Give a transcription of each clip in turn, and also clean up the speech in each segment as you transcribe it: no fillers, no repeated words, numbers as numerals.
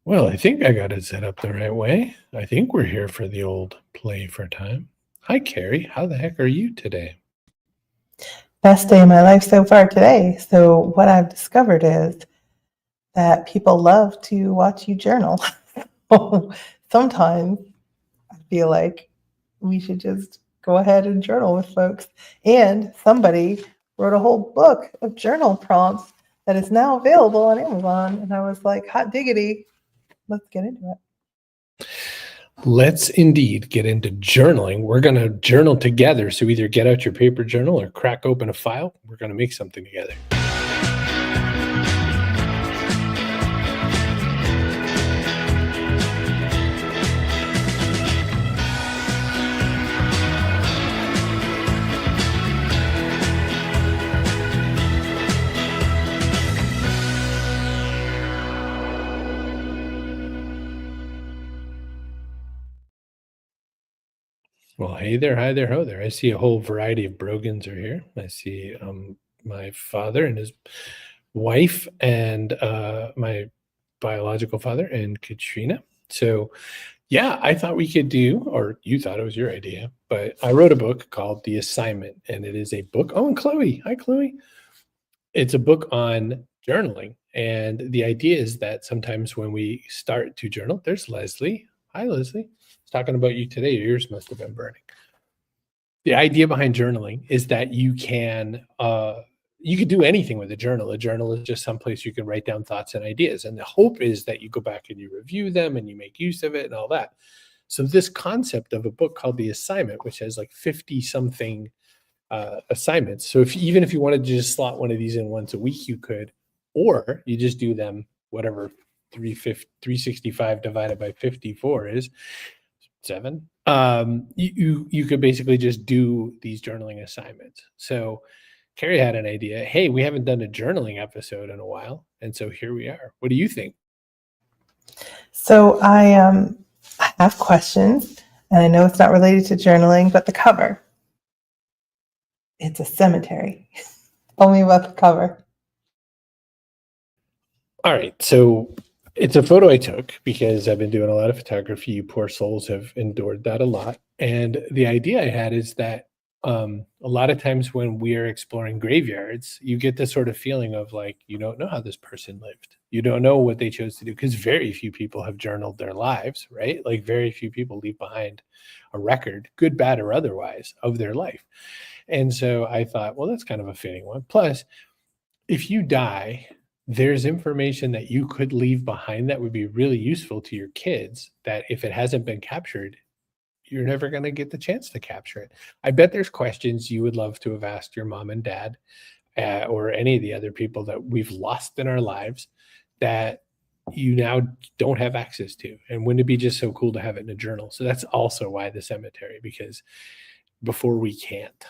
Well, I think I got it set up the right way. I think we're here for the old play for time. Hi, Carrie. How the heck are you today? Best day of my life so far today. So what I've discovered is that people love to watch you journal. Sometimes I feel like we should just go ahead and journal with folks. And somebody wrote a whole book of journal prompts that is now available on Amazon. And I was like, hot diggity, let's get into it. Let's indeed get into journaling. We're going to journal together. So either get out your paper journal or crack open a file. We're going to make something together. Well, hey there, hi there, ho there. I see a whole variety of Brogans are here. I see my father and his wife and my biological father and Katrina. So, yeah, I thought we could do, or you thought it was your idea, but I wrote a book called The Assignment, and it is a book. Oh, and Chloe. Hi, Chloe. It's a book on journaling. And the idea is that sometimes when we start to journal, there's Leslie. Hi, Leslie. I was talking about you today. Your ears must have been burning. The idea behind journaling is that you can do anything with a journal. A journal is just someplace you can write down thoughts and ideas. And the hope is that you go back and you review them and you make use of it and all that. So this concept of a book called The Assignment, which has like 50 something assignments. So even if you wanted to just slot one of these in once a week, you could, or you just do them, whatever 365 divided by 54 is 7. You could basically just do these journaling assignments. So Carrie had an idea. Hey, we haven't done a journaling episode in a while. And so here we are. What do you think? So I have questions, and I know it's not related to journaling, but the cover. It's a cemetery. Tell me about the cover. All right. So it's a photo I took because I've been doing a lot of photography. You poor souls have endured that a lot. And the idea I had is that a lot of times when we are exploring graveyards, you get this sort of feeling of like, you don't know how this person lived. You don't know what they chose to do because very few people have journaled their lives, right? Like very few people leave behind a record, good, bad, or otherwise, of their life. And so I thought, well, that's kind of a fitting one. Plus, if you die, there's information that you could leave behind that would be really useful to your kids that if it hasn't been captured, you're never going to get the chance to capture it. I bet there's questions you would love to have asked your mom and dad or any of the other people that we've lost in our lives that you now don't have access to. And wouldn't it be just so cool to have it in a journal? So that's also why the cemetery, because before we can't.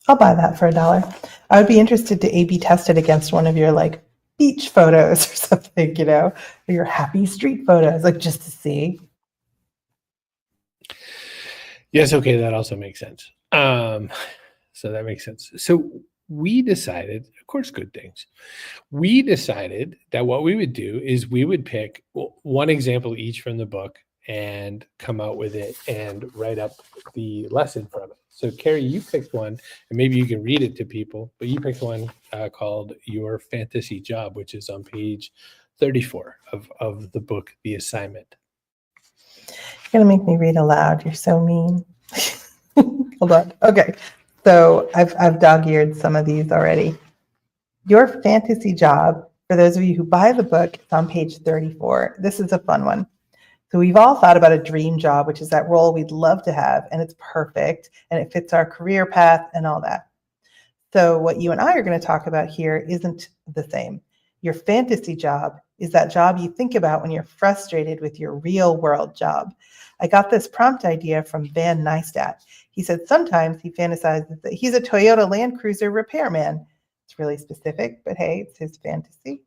I'll buy that for $1. I would be interested to A/B test it against one of your like beach photos or something, or your happy street photos, like just to see. Yes, okay, that also makes sense. So that makes sense. So we decided, of course, good things. We decided that what we would do is we would pick one example each from the book and come out with it and write up the lesson from it. So Carrie, you picked one, and maybe you can read it to people, but you picked one called Your Fantasy Job, which is on page 34 of the book, The Assignment. You're going to make me read aloud. You're so mean. Hold on. Okay. So I've dog-eared some of these already. Your Fantasy Job, for those of you who buy the book, it's on page 34. This is a fun one. So we've all thought about a dream job, which is that role we'd love to have, and it's perfect, and it fits our career path and all that. So what you and I are going to talk about here isn't the same. Your fantasy job is that job you think about when you're frustrated with your real world job. I got this prompt idea from Van Neistat. He said sometimes he fantasizes that he's a Toyota Land Cruiser repairman. It's really specific, but hey, it's his fantasy.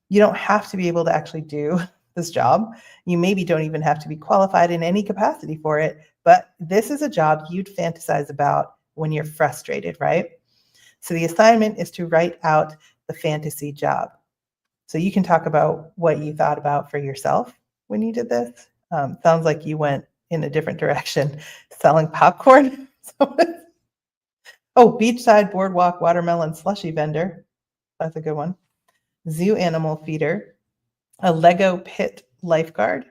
You don't have to be able to actually do this job. You maybe don't even have to be qualified in any capacity for it, but this is a job you'd fantasize about when you're frustrated, right? So the assignment is to write out the fantasy job. So you can talk about what you thought about for yourself when you did this. Sounds like you went in a different direction, selling popcorn. Oh, beachside boardwalk watermelon slushy vendor. That's a good one. Zoo animal feeder, a Lego pit lifeguard,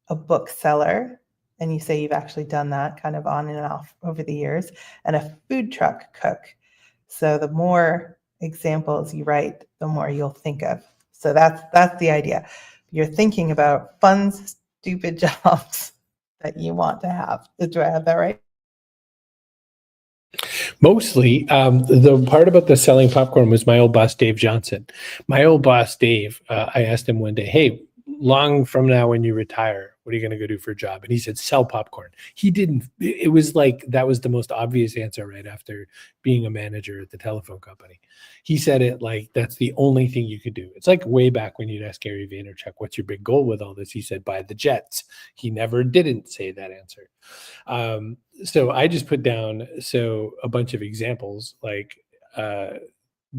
a bookseller, and you say you've actually done that kind of on and off over the years, and a food truck cook. So the more examples you write, the more you'll think of. So that's the idea. You're thinking about fun, stupid jobs that you want to have. Do I have that right? Mostly, the part about the selling popcorn was my old boss, Dave Johnson. My old boss, Dave, I asked him one day, hey, long from now when you retire, what are you going to go do for a job? And he said, sell popcorn. He didn't, it was like, that was the most obvious answer right after being a manager at the telephone company. He said it like, that's the only thing you could do. It's like way back when you'd ask Gary Vaynerchuk, what's your big goal with all this? He said, buy the Jets. He never didn't say that answer. So I just put down a bunch of examples like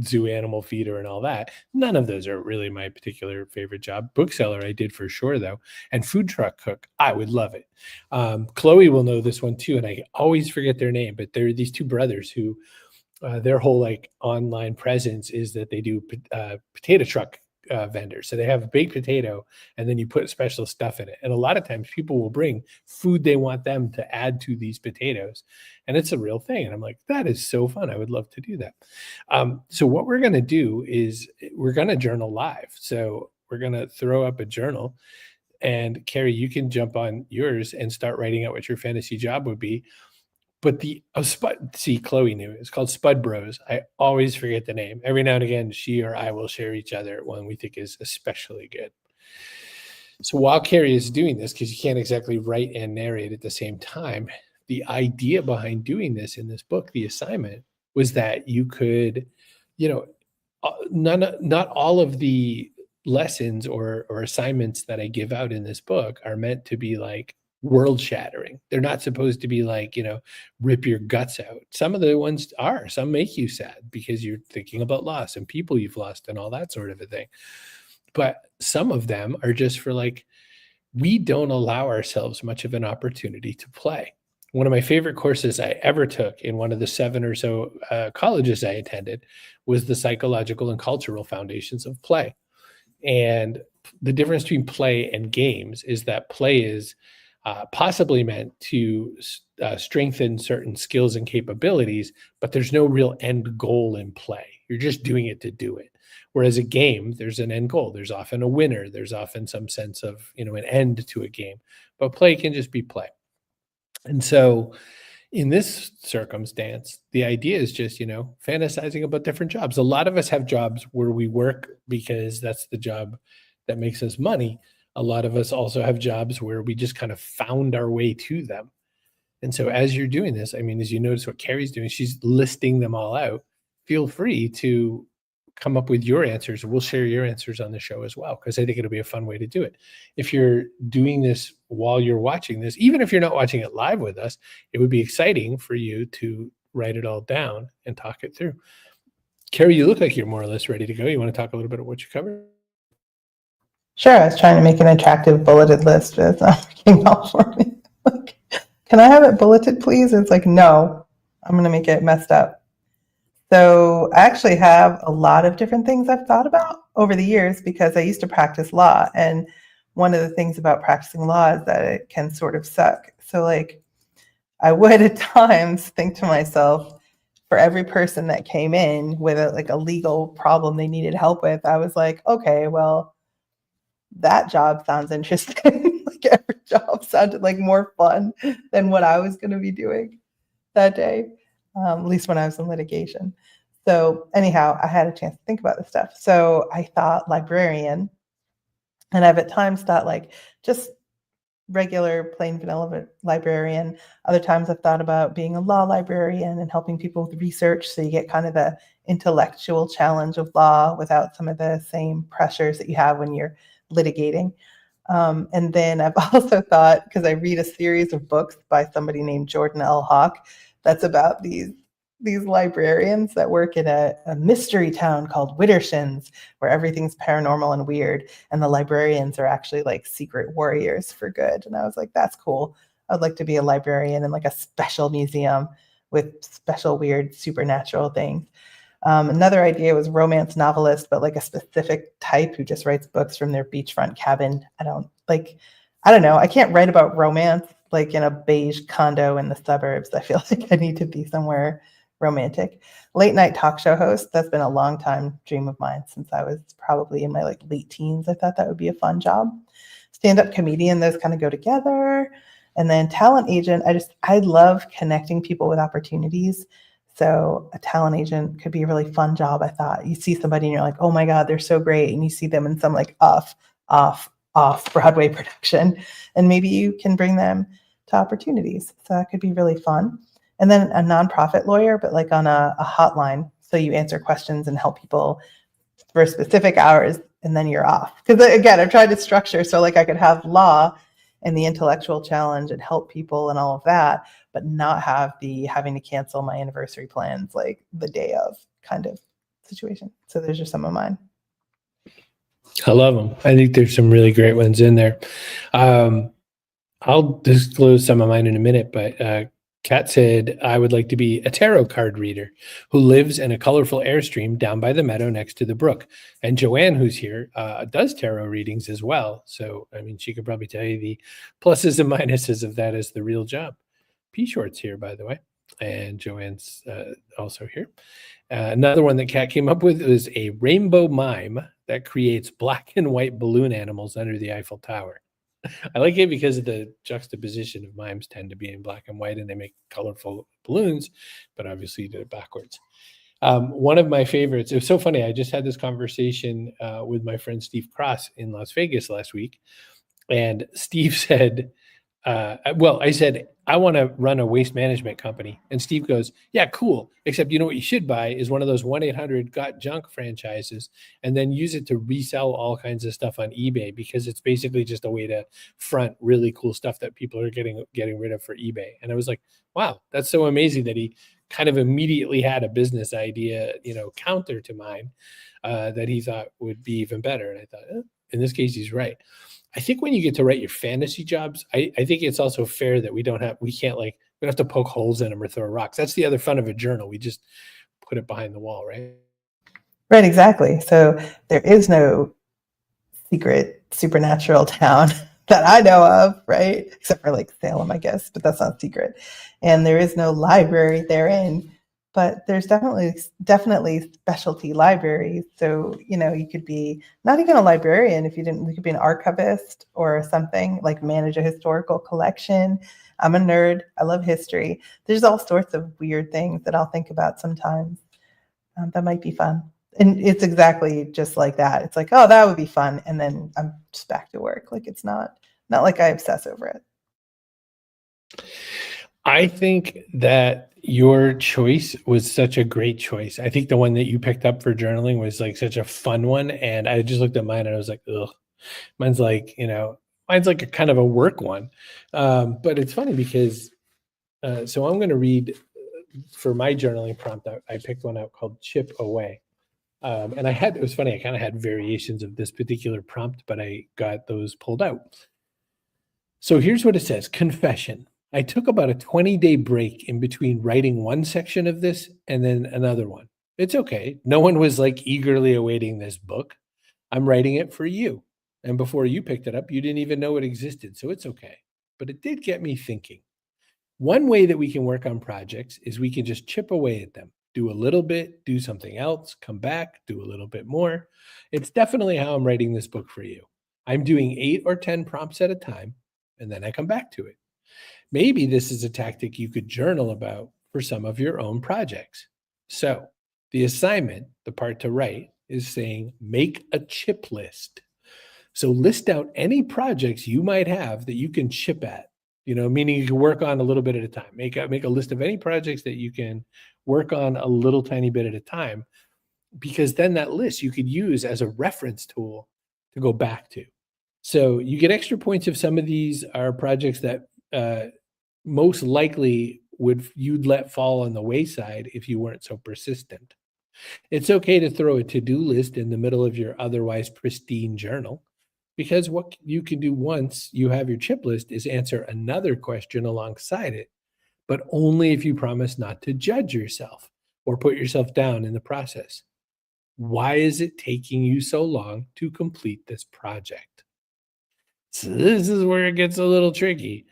zoo animal feeder and all that. None of those are really my particular favorite job. Bookseller I did for sure though, and food truck cook I would love it. Chloe will know this one too, and I always forget their name, but they're these two brothers who their whole like online presence is that they do potato truck vendors. So they have a baked potato and then you put special stuff in it. And a lot of times people will bring food they want them to add to these potatoes. And it's a real thing. And I'm like, that is so fun. I would love to do that. So what we're going to do is we're going to journal live. So we're going to throw up a journal. And Carrie, you can jump on yours and start writing out what your fantasy job would be. But Chloe knew it. It's called Spud Bros. I always forget the name. Every now and again, she or I will share each other one we think is especially good. So while Carrie is doing this, because you can't exactly write and narrate at the same time, the idea behind doing this in this book, the assignment, was that you could, not all of the lessons or assignments that I give out in this book are meant to be like world shattering. They're not supposed to be like, rip your guts out. Some of the ones are, some make you sad because you're thinking about loss and people you've lost and all that sort of a thing. But some of them are just for like, we don't allow ourselves much of an opportunity to play. One of my favorite courses I ever took in one of the 7 or so colleges I attended was the psychological and cultural foundations of play. And the difference between play and games is that play is possibly meant to strengthen certain skills and capabilities, but there's no real end goal in play. You're just doing it to do it. Whereas a game, there's an end goal. There's often a winner. There's often some sense of, an end to a game. But play can just be play. And so in this circumstance, the idea is just, fantasizing about different jobs. A lot of us have jobs where we work because that's the job that makes us money. A lot of us also have jobs where we just kind of found our way to them. And so as you're doing this, as you notice what Carrie's doing, she's listing them all out. Feel free to come up with your answers. We'll share your answers on the show as well, because I think it'll be a fun way to do it. If you're doing this while you're watching this, even if you're not watching it live with us, it would be exciting for you to write it all down and talk it through. Carrie, you look like you're more or less ready to go. You want to talk a little bit of what you covered? Sure. I was trying to make an attractive bulleted list, but it's not working out for me. Like, can I have it bulleted, please? It's like, no, I'm going to make it messed up. So I actually have a lot of different things I've thought about over the years because I used to practice law. And one of the things about practicing law is that it can sort of suck. So like I would at times think to myself, for every person that came in with a legal problem they needed help with, I was like, okay, well, that job sounds interesting. Like every job sounded like more fun than what I was going to be doing that day, at least when I was in litigation. So anyhow, I had a chance to think about this stuff. So I thought librarian, and I've at times thought like just regular plain vanilla librarian. Other times I've thought about being a law librarian and helping people with research. So you get kind of the intellectual challenge of law without some of the same pressures that you have when you're litigating. And then I've also thought, because I read a series of books by somebody named Jordan L. Hawk, that's about these these librarians that work in a mystery town called Widdershins, where everything's paranormal and weird, and the librarians are actually like secret warriors for good. And I was like, that's cool. I'd like to be a librarian in like a special museum with special weird supernatural things. Another idea was romance novelist, but like a specific type who just writes books from their beachfront cabin. I don't know. I can't write about romance like in a beige condo in the suburbs. I feel like I need to be somewhere romantic. Late night talk show host. That's been a long time dream of mine since I was probably in my like late teens. I thought that would be a fun job. Stand-up comedian, those kind of go together. And then talent agent, I love connecting people with opportunities. So a talent agent could be a really fun job. I thought you see somebody and you're like, oh my God, they're so great. And you see them in some like off Broadway production, and maybe you can bring them to opportunities. So that could be really fun. And then a nonprofit lawyer, but like on a hotline. So you answer questions and help people for specific hours, and then you're off. Because again, I've tried to structure so like I could have law and the intellectual challenge and help people and all of that, but not have the having to cancel my anniversary plans like the day of kind of situation. So there's just some of mine. I love them. I think there's some really great ones in there. I'll disclose some of mine in a minute, but Kat said, I would like to be a tarot card reader who lives in a colorful airstream down by the meadow next to the brook. And Joanne, who's here, does tarot readings as well. So, I mean, she could probably tell you the pluses and minuses of that as the real job. P-Short's here, by the way. And Joanne's also here. Another one that Kat came up with is a rainbow mime that creates black and white balloon animals under the Eiffel Tower. I like it because of the juxtaposition of mimes tend to be in black and white and they make colorful balloons, but obviously you did it backwards. One of my favorites, it was so funny. I just had this conversation with my friend Steve Cross in Las Vegas last week. And Steve said, I said, I want to run a waste management company. And Steve goes, yeah, cool. Except you know what you should buy is one of those 1-800-GOT-JUNK franchises and then use it to resell all kinds of stuff on eBay because it's basically just a way to front really cool stuff that people are getting rid of for eBay. And I was like, wow, that's so amazing that he kind of immediately had a business idea, counter to mine that he thought would be even better. And I thought, in this case, he's right. I think when you get to write your fantasy jobs, I think it's also fair that we don't have to poke holes in them or throw rocks. That's the other fun of a journal. We just put it behind the wall, right? Right, exactly. So there is no secret supernatural town that I know of, right? Except for like Salem, I guess, but that's not secret. And there is no library therein, but there's definitely specialty libraries. So, you could be not even a librarian you could be an archivist or something, like manage a historical collection. I'm a nerd. I love history. There's all sorts of weird things that I'll think about sometimes. That might be fun. And it's exactly just like that. It's like, oh, that would be fun. And then I'm just back to work. Like it's not like I obsess over it. I think that your choice was such a great choice. I think the one that you picked up for journaling was like such a fun one. And I just looked at mine and I was like, ugh, mine's like a kind of a work one. But it's funny because, so I'm going to read for my journaling prompt. I picked one out called Chip Away. And it was funny. I kind of had variations of this particular prompt, but I got those pulled out. So here's what it says. Confession. I took about a 20-day break in between writing one section of this and then another one. It's okay. No one was like eagerly awaiting this book. I'm writing it for you. And before you picked it up, you didn't even know it existed. So it's okay. But it did get me thinking. One way that we can work on projects is we can just chip away at them. Do a little bit, do something else, come back, do a little bit more. It's definitely how I'm writing this book for you. I'm doing 8 or 10 prompts at a time, and then I come back to it. Maybe this is a tactic you could journal about for some of your own projects. So the assignment, the part to write, is saying make a chip list. So list out any projects you might have that you can chip at, meaning you can work on a little bit at a time. Make a list of any projects that you can work on a little tiny bit at a time, because then that list you could use as a reference tool to go back to. So you get extra points if some of these are projects that most likely you'd let fall on the wayside if you weren't so persistent. It's okay to throw a to-do list in the middle of your otherwise pristine journal, because what you can do once you have your chip list is answer another question alongside it, but only if you promise not to judge yourself or put yourself down in the process. Why is it taking you so long to complete this project? So this is where it gets a little tricky,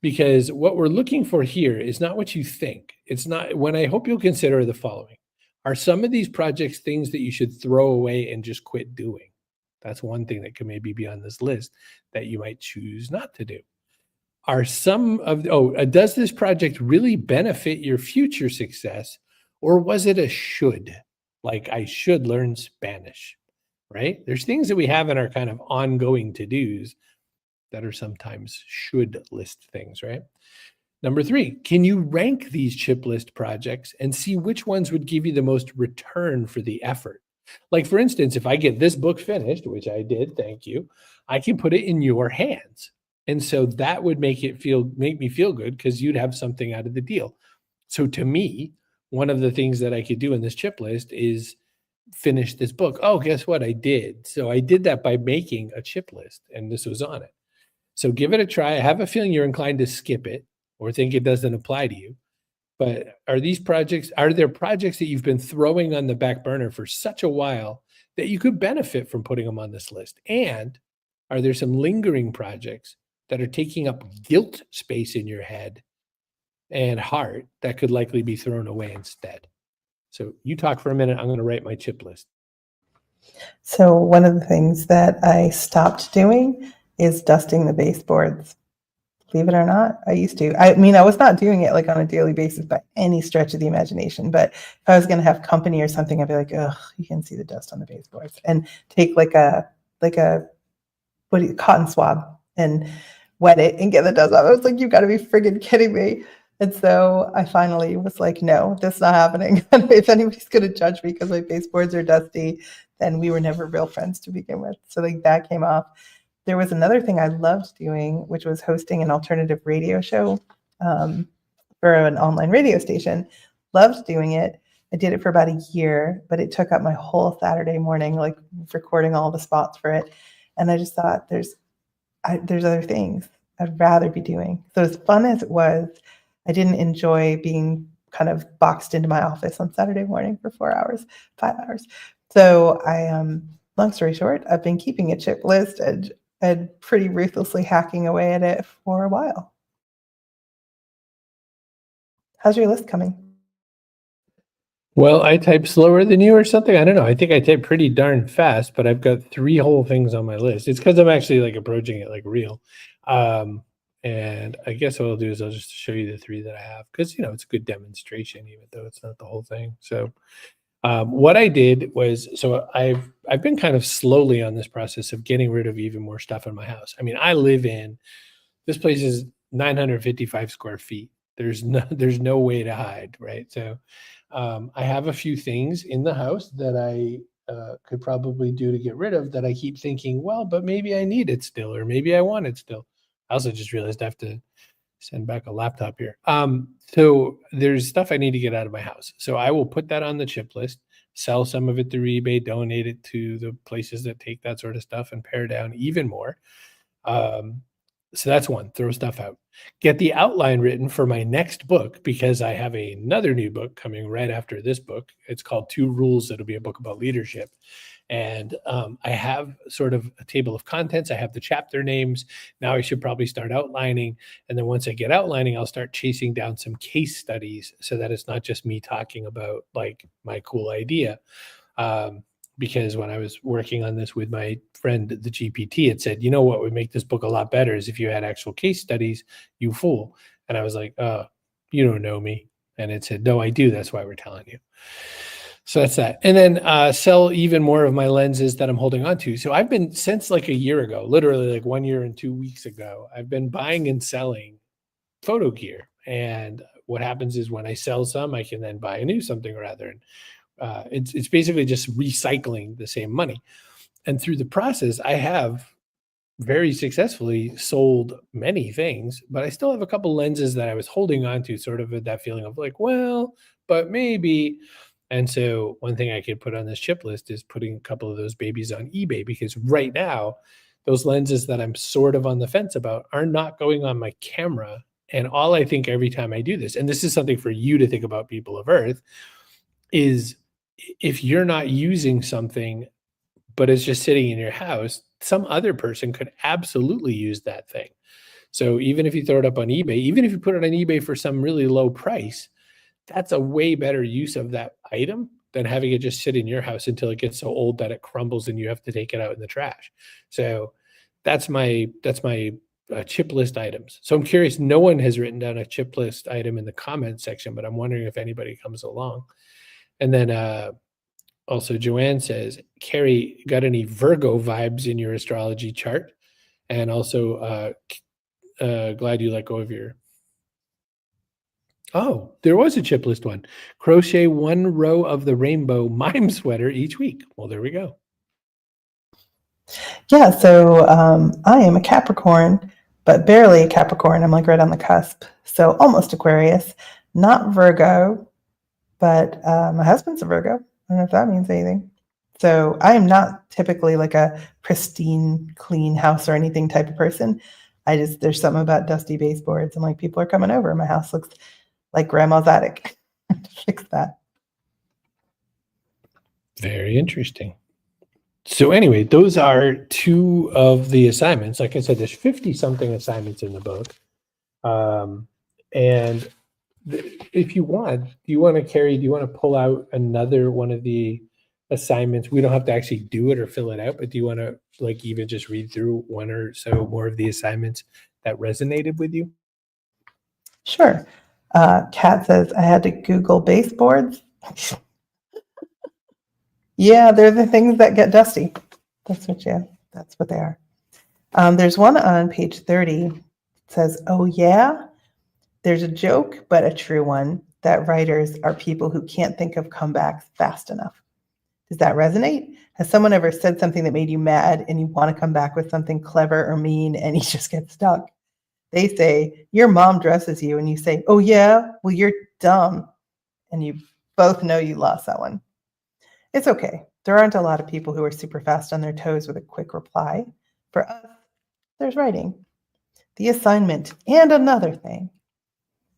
because what we're looking for here is not what you think. It's not when I hope you'll consider the following. Are some of these projects things that you should throw away and just quit doing? That's one thing that could maybe be on this list that you might choose not to do. Are some of, does this project really benefit your future success, or was it a should? Like, I should learn Spanish, right? There's things that we have in our kind of ongoing to-dos that are sometimes should list things, right? Number 3, can you rank these chip list projects and see which ones would give you the most return for the effort? Like, for instance, if I get this book finished, which I did, thank you, I can put it in your hands. And so that would make me feel good, because you'd have something out of the deal. So to me, one of the things that I could do in this chip list is finish this book. Oh, guess what? I did. So I did that by making a chip list, and this was on it. So give it a try. I have a feeling you're inclined to skip it or think it doesn't apply to you. But are there projects that you've been throwing on the back burner for such a while that you could benefit from putting them on this list? And are there some lingering projects that are taking up guilt space in your head and heart that could likely be thrown away instead? So you talk for a minute. I'm going to write my chip list. So one of the things that I stopped doing is dusting the baseboards. Believe it or not, I used to. I mean, I was not doing it like on a daily basis by any stretch of the imagination. But if I was going to have company or something, I'd be like, "Ugh, you can see the dust on the baseboards," and take like a cotton swab and wet it and get the dust off. I was like, "You've got to be friggin' kidding me!" And so I finally was like, "No, that's not happening." And if anybody's going to judge me because my baseboards are dusty, then we were never real friends to begin with. So like that came off. There was another thing I loved doing, which was hosting an alternative radio show for an online radio station. Loved doing it. I did it for about a year, but it took up my whole Saturday morning, like recording all the spots for it. And I just thought there's other things I'd rather be doing. So as fun as it was, I didn't enjoy being kind of boxed into my office on Saturday morning for 5 hours. So long story short, I've been keeping a chip list and pretty ruthlessly hacking away at it for a while. How's your list coming? Well, I type slower than you or something. I don't know. I think I type pretty darn fast, but I've got 3 whole things on my list. It's because I'm actually like approaching it like real. And I guess what I'll do is I'll just show you the 3 that I have, because it's a good demonstration, even though it's not the whole thing. So what I did was, so I've been kind of slowly on this process of getting rid of even more stuff in my house. I mean, this place is 955 square feet. There's no way to hide, right? So I have a few things in the house that I could probably do to get rid of, that I keep thinking, well, but maybe I need it still, or maybe I want it still. I also just realized I have to send back a laptop here. So there's stuff I need to get out of my house. So I will put that on the chip list, sell some of it through eBay, donate it to the places that take that sort of stuff, and pare down even more. So that's one, throw stuff out. Get the outline written for my next book, because I have another new book coming right after this book. It's called 2 Rules. It'll be a book about leadership. And I have sort of a table of contents. I have the chapter names. Now I should probably start outlining. And then once I get outlining, I'll start chasing down some case studies, so that it's not just me talking about like my cool idea. Because when I was working on this with my friend, the GPT, it said, what would make this book a lot better is if you had actual case studies, you fool. And I was like, you don't know me. And it said, no, I do. That's why we're telling you. So that's that. And then sell even more of my lenses that I'm holding on to. So I've been, since like a year ago, literally like 1 year and 2 weeks ago, I've been buying and selling photo gear. And what happens is when I sell some, I can then buy a new something or other. And it's basically just recycling the same money. And through the process, I have very successfully sold many things, but I still have a couple lenses that I was holding on to, sort of with that feeling of like, well, but maybe. And so one thing I could put on this chip list is putting a couple of those babies on eBay, because right now, those lenses that I'm sort of on the fence about are not going on my camera. And all I think every time I do this, and this is something for you to think about, people of Earth, is if you're not using something, but it's just sitting in your house, some other person could absolutely use that thing. So even if you throw it up on eBay, even if you put it on eBay for some really low price, that's a way better use of that item than having it just sit in your house until it gets so old that it crumbles and you have to take it out in the trash. So that's my chip list items. So I'm curious, no one has written down a chip list item in the comments section, but I'm wondering if anybody comes along. And then also Joanne says, Carrie, got any Virgo vibes in your astrology chart? And also glad you let go of your... Oh, there was a chip list one. Crochet one row of the rainbow mime sweater each week. Well, there we go. Yeah, so I am a Capricorn, but barely a Capricorn. I'm like right on the cusp. So almost Aquarius, not Virgo, but my husband's a Virgo. I don't know if that means anything. So I am not typically like a pristine, clean house or anything type of person. There's something about dusty baseboards and like people are coming over. My house looks like grandma's attic. Fix that. Very interesting. So anyway, those are two of the assignments. Like I said, there's 50 something assignments in the book. And if you want, do you want to pull out another one of the assignments? We don't have to actually do it or fill it out, but do you want to like even just read through one or so more of the assignments that resonated with you? Sure. Kat says, I had to Google baseboards. Yeah, they're the things that get dusty. That's what they are. There's one on page 30. It says, oh yeah, there's a joke, but a true one, that writers are people who can't think of comebacks fast enough. Does that resonate? Has someone ever said something that made you mad and you want to come back with something clever or mean and you just get stuck? They say, your mom dresses you, and you say, oh yeah, well, you're dumb. And you both know you lost that one. It's okay. There aren't a lot of people who are super fast on their toes with a quick reply. For us, there's writing, the assignment, and another thing.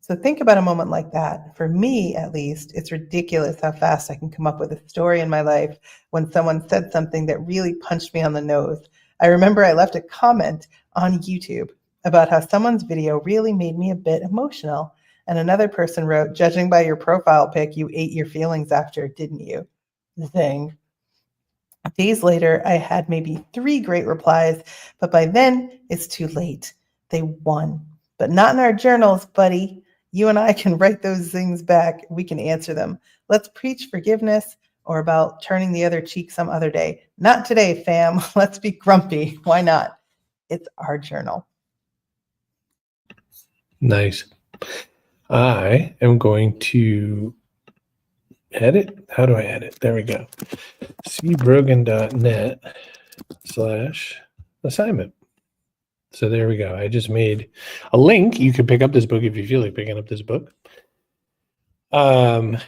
So think about a moment like that. For me, at least, it's ridiculous how fast I can come up with a story in my life when someone said something that really punched me on the nose. I remember I left a comment on YouTube about how someone's video really made me a bit emotional. And another person wrote, judging by your profile pic, you ate your feelings after, didn't you? Thing. Days later, I had maybe 3 great replies, but by then it's too late. They won, but not in our journals, buddy. You and I can write those things back. We can answer them. Let's preach forgiveness or about turning the other cheek some other day. Not today, fam. Let's be grumpy. Why not? It's our journal. Nice. I am going to edit. How do I edit? There we go. cbrogan.net/assignment. So there we go. I just made a link. You can pick up this book if you feel like picking up this book. Joanne,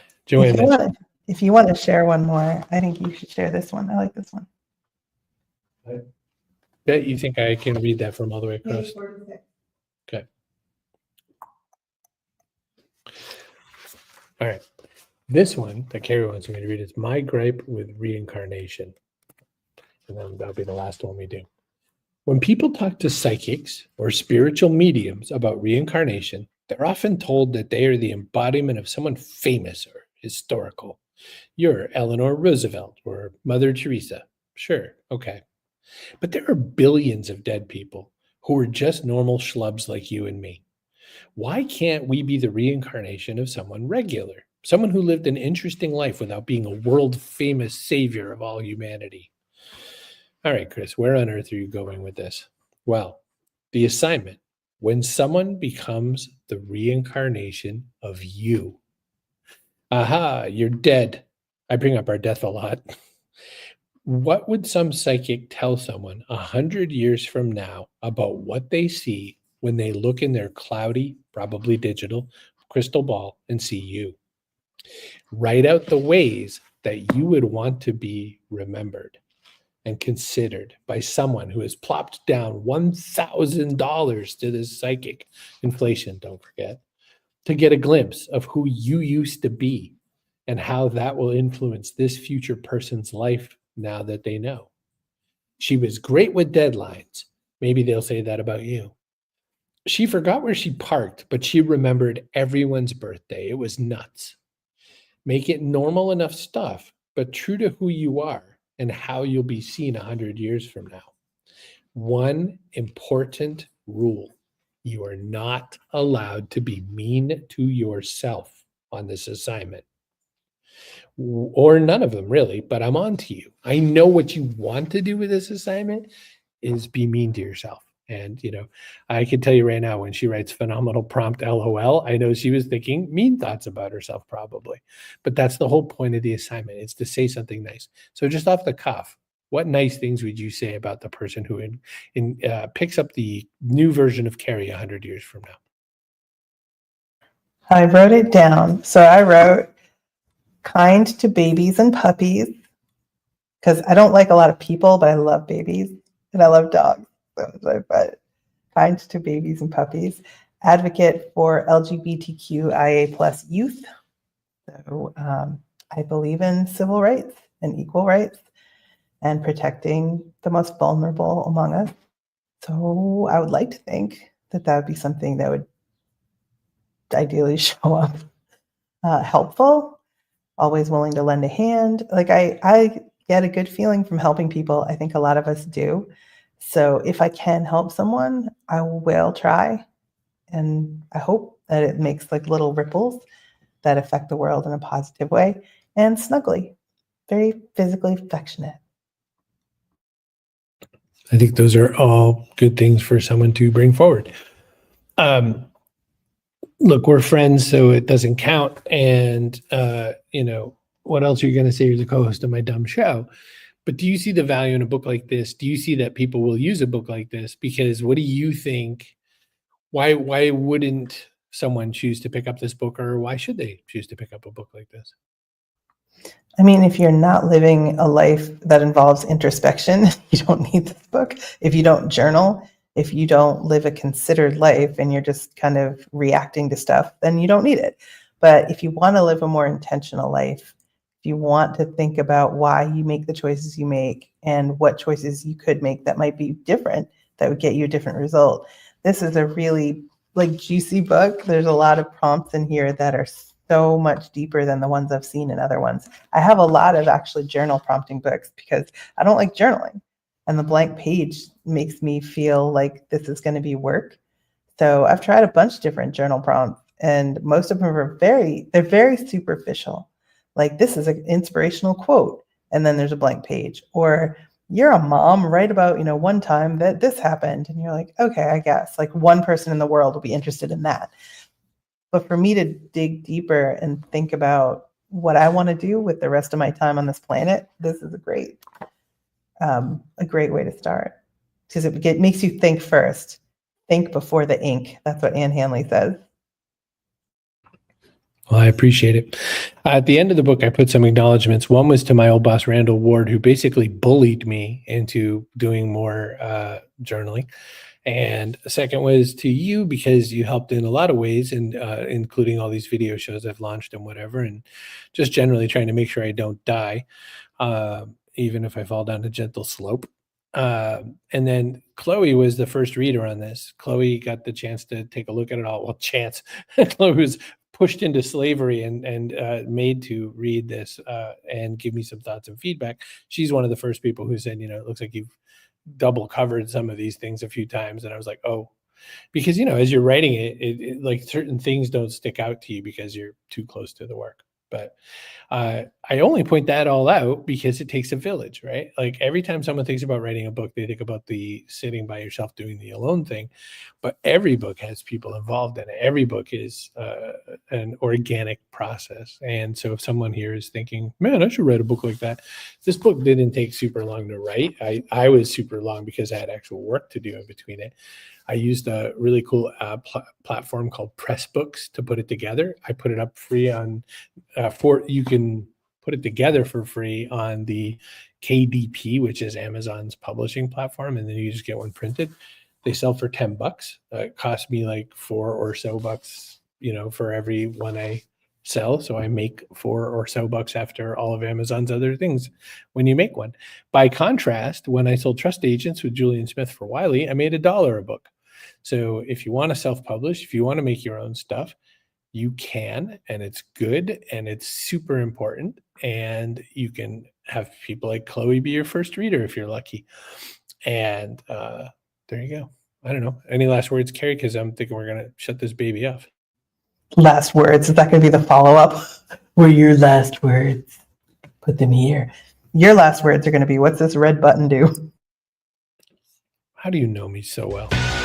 if you want to share one more, I think you should share this one. I like this one. I bet you think I can read that from all the way across. Okay. All right. This one that Carrie wants me to read is My Gripe with Reincarnation. And then that'll be the last one we do. When people talk to psychics or spiritual mediums about reincarnation, they're often told that they are the embodiment of someone famous or historical. You're Eleanor Roosevelt or Mother Teresa. Sure, okay. But there are billions of dead people who are just normal schlubs like you and me. Why can't we be the reincarnation of someone regular? Someone who lived an interesting life without being a world-famous savior of all humanity. All right, Chris, where on earth are you going with this? Well, the assignment, when someone becomes the reincarnation of you. Aha, you're dead. I bring up our death a lot. What would some psychic tell someone 100 years from now about what they see when they look in their cloudy, probably digital, crystal ball and see you? Write out the ways that you would want to be remembered and considered by someone who has plopped down $1,000 to this psychic, inflation, don't forget, to get a glimpse of who you used to be and how that will influence this future person's life now that they know. She was great with deadlines. Maybe they'll say that about you. She forgot where she parked, but she remembered everyone's birthday. It was nuts. Make it normal enough stuff, but true to who you are and how you'll be seen 100 years from now. One important rule: you are not allowed to be mean to yourself on this assignment. Or none of them, really, but I'm on to you. I know what you want to do with this assignment is be mean to yourself. And, I can tell you right now, when she writes phenomenal prompt LOL, I know she was thinking mean thoughts about herself probably. But that's the whole point of the assignment. It's to say something nice. So just off the cuff, what nice things would you say about the person who picks up the new version of Carrie 100 years from now? I wrote it down. So I wrote kind to babies and puppies, because I don't like a lot of people, but I love babies and I love dogs. But kind to babies and puppies. Advocate for LGBTQIA plus youth. So I believe in civil rights and equal rights and protecting the most vulnerable among us. So I would like to think that would be something that would ideally show up helpful, always willing to lend a hand. Like I get a good feeling from helping people. I think a lot of us do. So if I can help someone, I will try. And I hope that it makes like little ripples that affect the world in a positive way. And snuggly, very physically affectionate. I think those are all good things for someone to bring forward. Look, we're friends, so it doesn't count. And, what else are you going to say? You're the co-host of my dumb show. But do you see the value in a book like this? Do you see that people will use a book like this? Because what do you think? Why wouldn't someone choose to pick up this book, or why should they choose to pick up a book like this? I mean, if you're not living a life that involves introspection, you don't need this book. If you don't journal, if you don't live a considered life and you're just kind of reacting to stuff, then you don't need it. But if you want to live a more intentional life, if you want to think about why you make the choices you make and what choices you could make that might be different, that would get you a different result, this is a really juicy book. There's a lot of prompts in here that are so much deeper than the ones I've seen in other ones. I have a lot of actually journal prompting books because I don't like journaling. And the blank page makes me feel like this is going to be work. So I've tried a bunch of different journal prompts, and most of them are they're very superficial. Like, this is an inspirational quote, and then there's a blank page. Or you're a mom, write about, one time that this happened. And you're like, okay, I guess like one person in the world will be interested in that. But for me to dig deeper and think about what I want to do with the rest of my time on this planet, this is a great way to start, because it makes you think first. Think before the ink. That's what Anne Hanley says. Well, I appreciate it. At the end of the book, I put some acknowledgments. One was to my old boss, Randall Ward, who basically bullied me into doing more journaling. And the second was to you, because you helped in a lot of ways, and including all these video shows I've launched and whatever, and just generally trying to make sure I don't die, even if I fall down a gentle slope. And then Chloe was the first reader on this. Chloe got the chance to take a look at it all. Well, chance. Chloe was pushed into slavery and made to read this and give me some thoughts and feedback. She's one of the first people who said, it looks like you've double covered some of these things a few times. And I was like, oh, because, as you're writing it, like certain things don't stick out to you because you're too close to the work. But I only point that all out because it takes a village, right? Like every time someone thinks about writing a book, they think about the sitting by yourself doing the alone thing. But every book has people involved in it. Every book is an organic process. And so if someone here is thinking, man, I should write a book like that. This book didn't take super long to write. I was super long because I had actual work to do in between it. I used a really cool platform called Pressbooks to put it together. I put it up free on you can put it together for free on the KDP, which is Amazon's publishing platform, and then you just get one printed. They sell for $10. It cost me like $4 or so, for every one I sell. So I make $4 or so after all of Amazon's other things when you make one. By contrast, when I sold Trust Agents with Julian Smith for Wiley, I made $1 a book. So if you want to self-publish, if you want to make your own stuff, you can, and it's good, and it's super important. And you can have people like Chloe be your first reader if you're lucky. And there you go. I don't know. Any last words, Carrie? Because I'm thinking we're going to shut this baby off. Last words. Is that going to be the follow-up? What are your last words? Put them here. Your last words are going to be, what's this red button do? How do you know me so well?